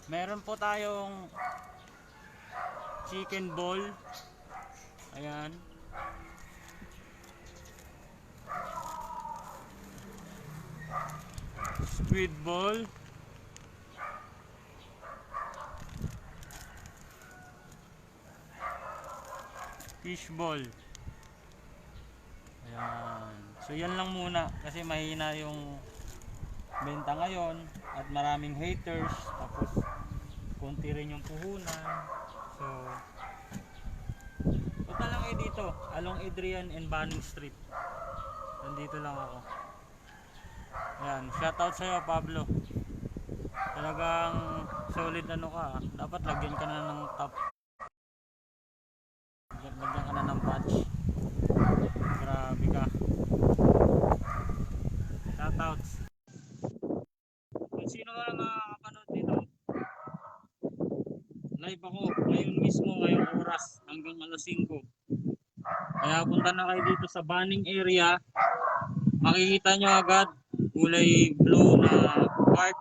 Meron po tayong chicken ball. Ayan. Squid ball. Fish ball. Ayan. So yan lang muna kasi mahina yung benta ngayon at maraming haters, tapos konti rin yung puhunan. So punta lang kayo dito along Adrian and Banning Street. Nandito lang ako. Ayan, shoutout sa'yo Pablo. Talagang solid ano ka. Dapat lagyan ka na ng top. Lagyan ka na ng patch. Grabe ka. Shoutouts. Kung sino ka makakapanood dito, live ako ngayon mismo, ngayong oras hanggang alas 5. Kaya punta na kayo dito sa Banning area. Makikita nyo agad kulay blue na park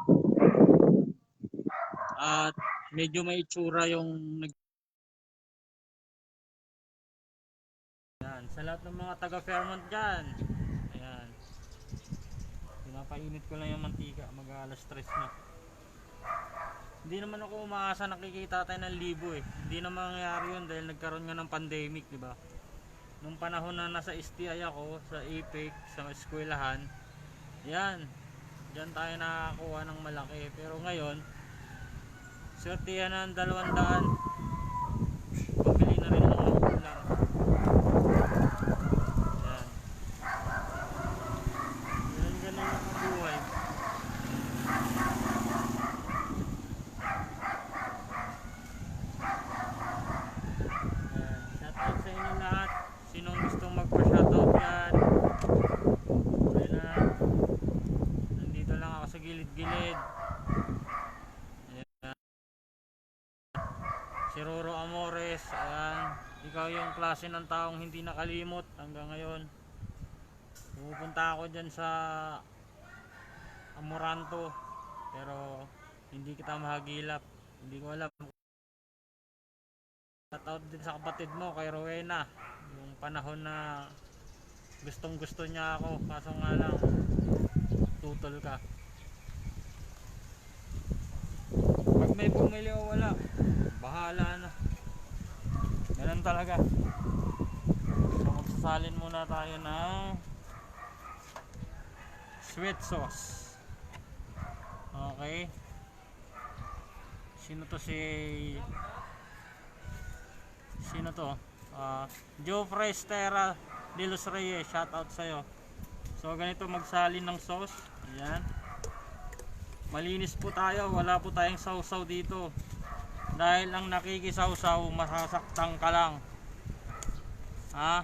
at medyo may itsura yung Ayan, sa lahat ng mga taga Fairmont dyan. Ayan, pinapainit ko lang yung mantika, mag alas 3 na. Hindi naman ako umaasa nakikita tayo ng libo eh. Hindi naman mangyayari yun dahil nagkaroon nga ng pandemic, di ba? Nung panahon na nasa STI ako, sa APEC, sa eskwelahan, yan, dyan tayo nakakuha ng malaki. Pero ngayon, swerte yan ng 200, pabili na rin ako ng ulam. Yan, ganun ang buhay. Shoutout sa inyo lahat. Sinong gustong magpa-shoutout yan, ayun na, nandito lang ako sa gilid-gilid. Ayan. Si Roro Amores. Ayan, ikaw yung klase ng taong hindi nakalimot hanggang ngayon. Pupunta ako dyan sa Amoranto pero hindi kita mahagilap. Hindi ko alam. Shoutout din sa kapatid mo kay Rowena, yung panahon na gustong gusto niya ako kaso nga lang tutol ka. Pag may bumili o wala, bahala na, ganun talaga. So magsasalin muna tayo ng sweet sauce. Okay, sino to Joe Frestera de los Reyes, shout out sa'yo. So ganito magsalin ng sauce. Ayan, malinis po tayo, wala po tayong sausaw dito dahil ang nakikisawsaw masasaktan ka lang, ha?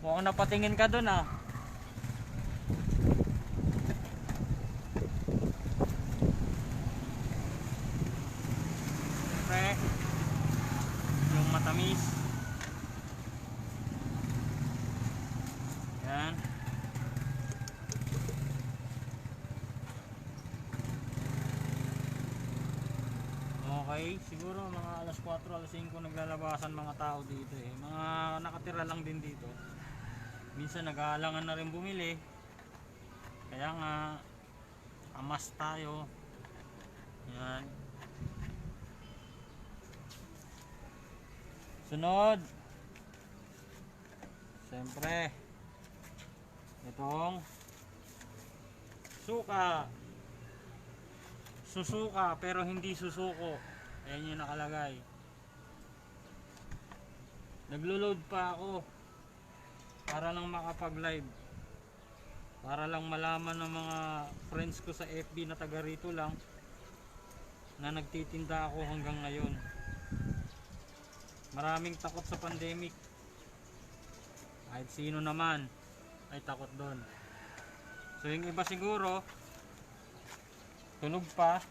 Mukhang napatingin ka dun, ha? Yung matamis. Yan. Okay, siguro mga alas 4, alas 5 naglalabasan mga tao dito eh. Mga nakatira lang din dito. Minsan nag-aalangan na rin bumili. Kaya nga amas tayo. Yan. Sunod, siyempre itong suka. Susuka pero hindi susuko. Ayan yung nakalagay. Naglo-load pa ako para lang makapag live, para lang malaman ng mga friends ko sa FB na taga rito lang na nagtitinda ako hanggang ngayon. Maraming takot sa pandemic. Kahit sino naman ay takot doon. So yung iba siguro tunog pa,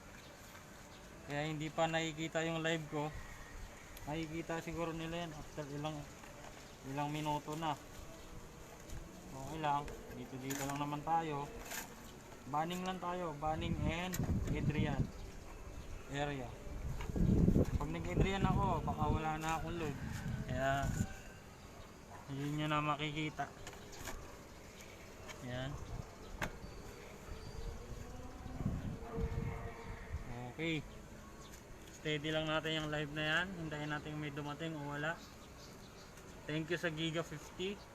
kaya hindi pa nakikita yung live ko. Makikita siguro nila yan after ilang minuto na. Okay lang, dito lang naman tayo. Banning lang tayo, Banning and Adrian area. Pag nag-Adrian ako, baka wala na akong load. Kaya hindi nyo na makikita. Yan. Okay. Steady lang natin yung live na yan. Hintayin natin may dumating o wala. Thank you sa Giga 50.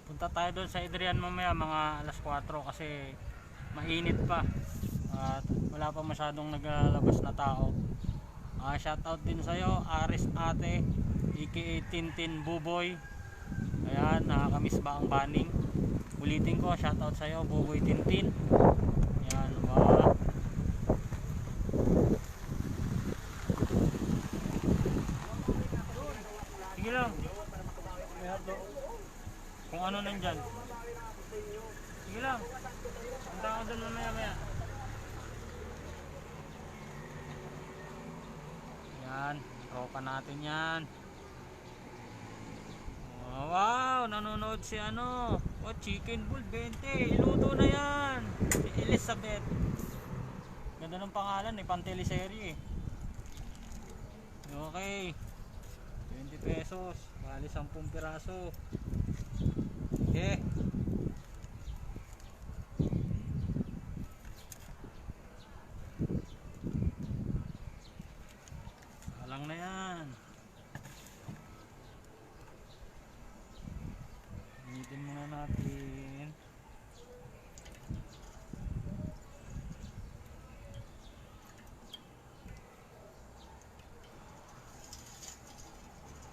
Punta tayo doon sa Adrian mamaya mga alas 4 kasi mainit pa at wala pa masyadong naglalabas na tao. Shoutout din sa'yo Aris Ate aka Tintin Buboy. Ayan, nakakamiss ba ang Banning? Ulitin ko, shoutout sa'yo Buboy Tintin. Ayan, wow. Sige lang. Kung ano nandyan. Sige lang. Punta ako doon mamaya. Yan. Tropa natin yan. Oh, wow. Nanonood si ano. Oh, Chicken Bull 20. Iluto na yan. Si Elizabeth. Ganda ng pangalan eh. Pang-teleserye eh. Okay. 20 pesos. Bali 10 piraso. Okay. Alang na yan. Initin muna natin.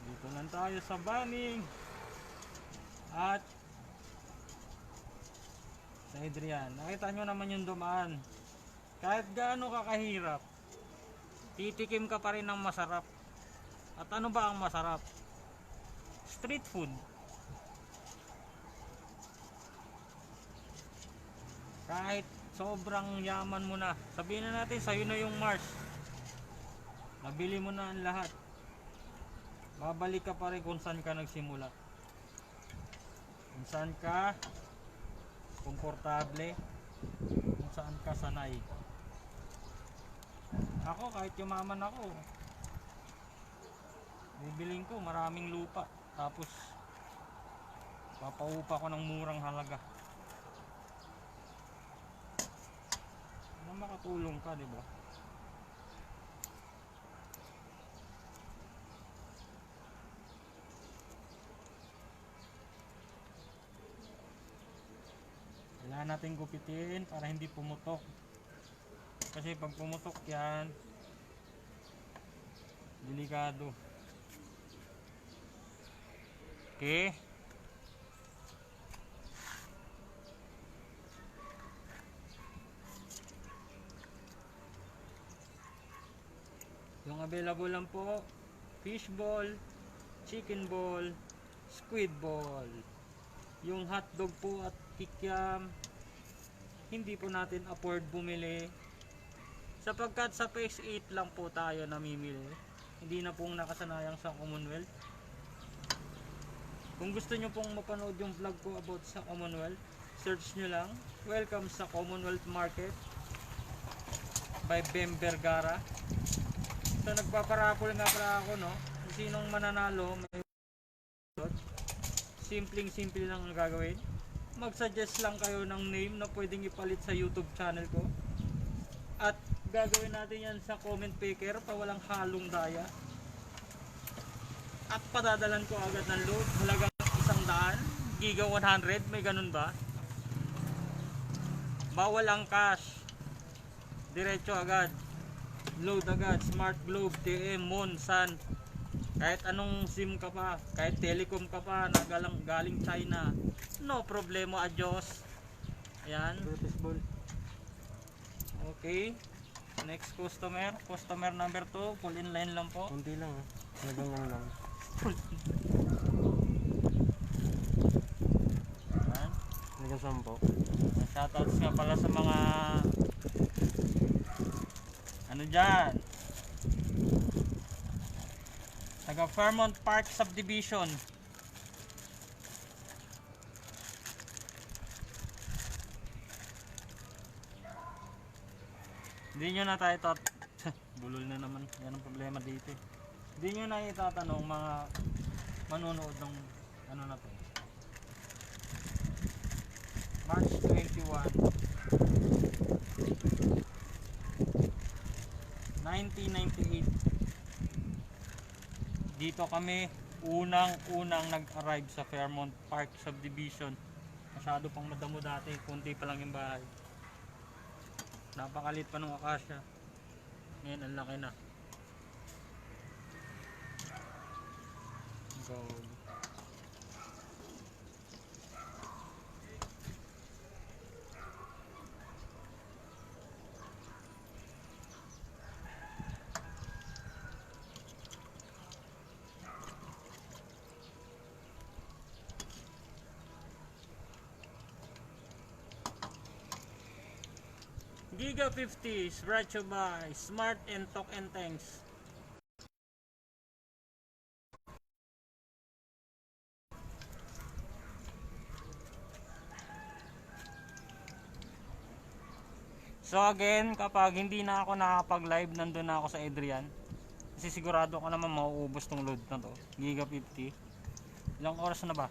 Dito lang tayo sa Banning at sa Adrian. Nakita nyo naman yung dumaan. Kahit gaano kakahirap, titikim ka pa rin ng masarap. At ano ba ang masarap? Street food. Kahit sobrang yaman mo na, sabihin na natin sa'yo na yung Mars, nabili mo na ang lahat, babalik ka pa rin kung saan ka nagsimula, kung saan ka komportable, kung saan ka sanay. Ako kahit yumaman ako, bibiling ko maraming lupa, tapos papaupa ko ng murang halaga na makatulong ka, diba? Kailangan natin gupitin para hindi pumutok, kasi pag pumutok yan, delikado. Okay. Yung available lang po, fish ball, chicken ball, squid ball. Yung hotdog po at kikiam, hindi po natin afford bumili sapagkat sa phase 8 lang po tayo namimili. Hindi na pong nakasanayang sa Commonwealth. Kung gusto nyo pong mapanood yung vlog ko about sa Commonwealth, search nyo lang Welcome sa Commonwealth Market by Bem Vergara. So nagpaparapol nga pala ako, no? Kung sinong mananalo, may simpleng-simple lang ang gagawin. Mag-suggest lang kayo ng name na pwedeng ipalit sa YouTube channel ko. At gagawin natin yan sa comment picker pa walang halong daya. at padadalan ko agad ng load halagang 100 giga 100, may ganun ba? Bawal ang cash, diretso agad, load agad, Smart Globe, TM, Mon, Sun, kahit anong SIM ka pa, kahit telecom ka pa na galing China, no problema, adios. Ayan. Okay, next customer, customer number 2, full in line lang po. Kunti lang ah. Talagang ano lang. Ayan. Talagang 10. Shoutouts nga pala sa mga ano dyan, taga Fairmont Park Subdivision. Hindi nyo na tayo bulol na naman, yan ang problema dito eh. Hindi nyo na itatanong mga manunood ng ano na to, March 21 1998. Dito kami unang nag-arrive sa Fairmont Park Subdivision. Masyado pang madamo dati, kunti pa lang yung bahay. Napakalit pa ng akasya. Ngayon ang laki na. Gold. Giga 50 is brought to you by Smart and Talk and Thanks. So again, kapag hindi na ako nakapag-live, nandun na ako sa Adrian. Kasi sigurado ko naman mauubos tong load na to. Giga 50. Ilang oras na ba?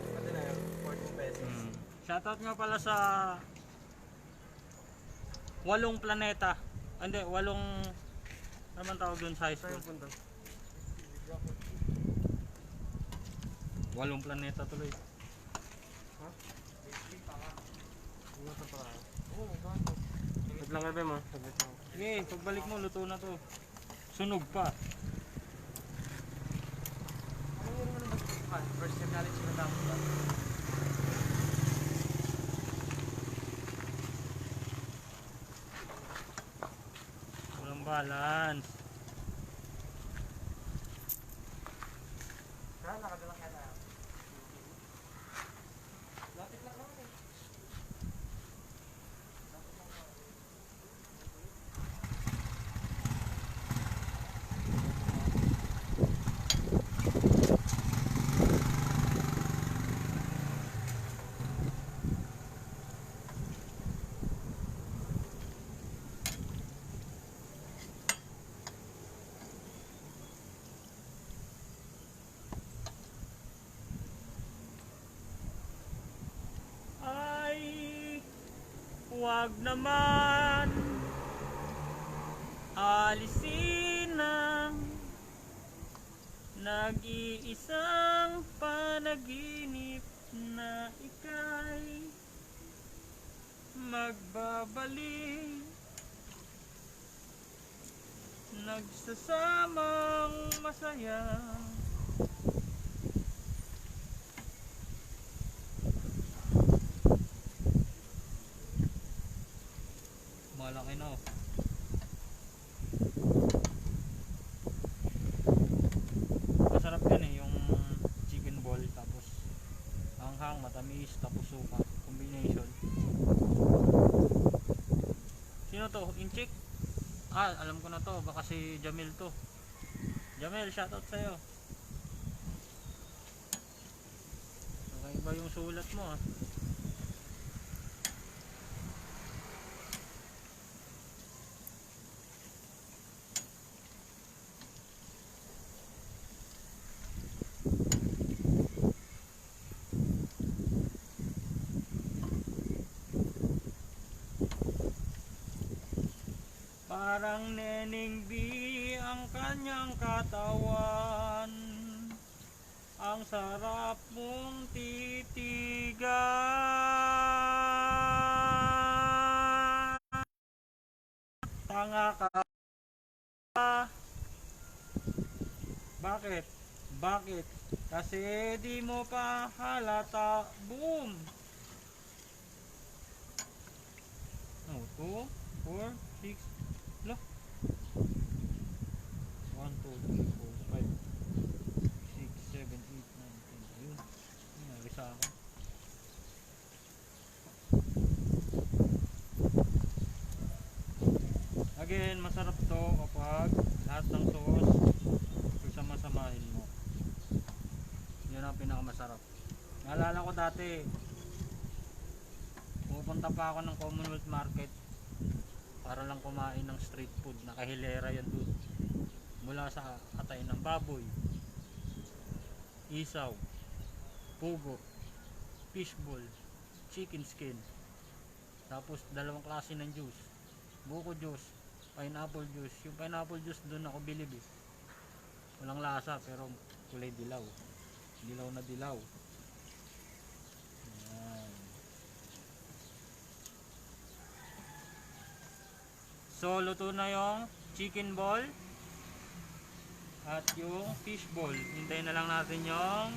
Pati na yun, 14 pesos. Shoutout nga pala sa 8 planeta. Hindi, 8 ano man tawag dun sa high school? 8 planeta tuloy. Ha? Ano ito pa? Oo, gato. Wait lang kayo mo. Saglit lang. Sige, pagbalik mo, luto na to. Sunog pa. Ano yun naman ang basketball? First year college na tapos ba? Walang balance. Nakadala ka na. Lapit lang naman eh. Ay, wag naman alisin ang nag-iisang panaginip na ika'y magbabalik, nagsasamang masaya. Malaki na oh. Masarap yan eh, yung chicken ball tapos hanghang, matamis, tapos suka, combination. Sino to? Inchik? Ah, alam ko na to, baka si Jamil to. Jamil, shoutout sa'yo. Kakaiba yung sulat mo ah. Parang Neneng B ang kanyang katawan. Ang sarap mong titigan. Tanga ka. Bakit? Bakit? Kasi di mo pa halata. Boom! Oh, 2, 4, 6, lo? 1, 2, 3, 4, 5, 6, 7, 8, 9, 10. Ayun. Nangyari sa akin. Again, masarap to kapag lahat ng sauce pagsama-samahin mo. Yun ang pinakamasarap. Naalala ko dati, pupunta pa ako ng Commonwealth Market para lang kumain ng street food. Nakahilera yan dun. Mula sa atay ng baboy, isaw, pugo, fishball, chicken skin, tapos dalawang klase ng juice, buko juice, pineapple juice. Yung pineapple juice dun ako bilib eh. Walang lasa pero kulay dilaw. Dilaw na dilaw. Ayan. So luto na yung chicken ball at yung fish ball. Hintayin na lang natin yung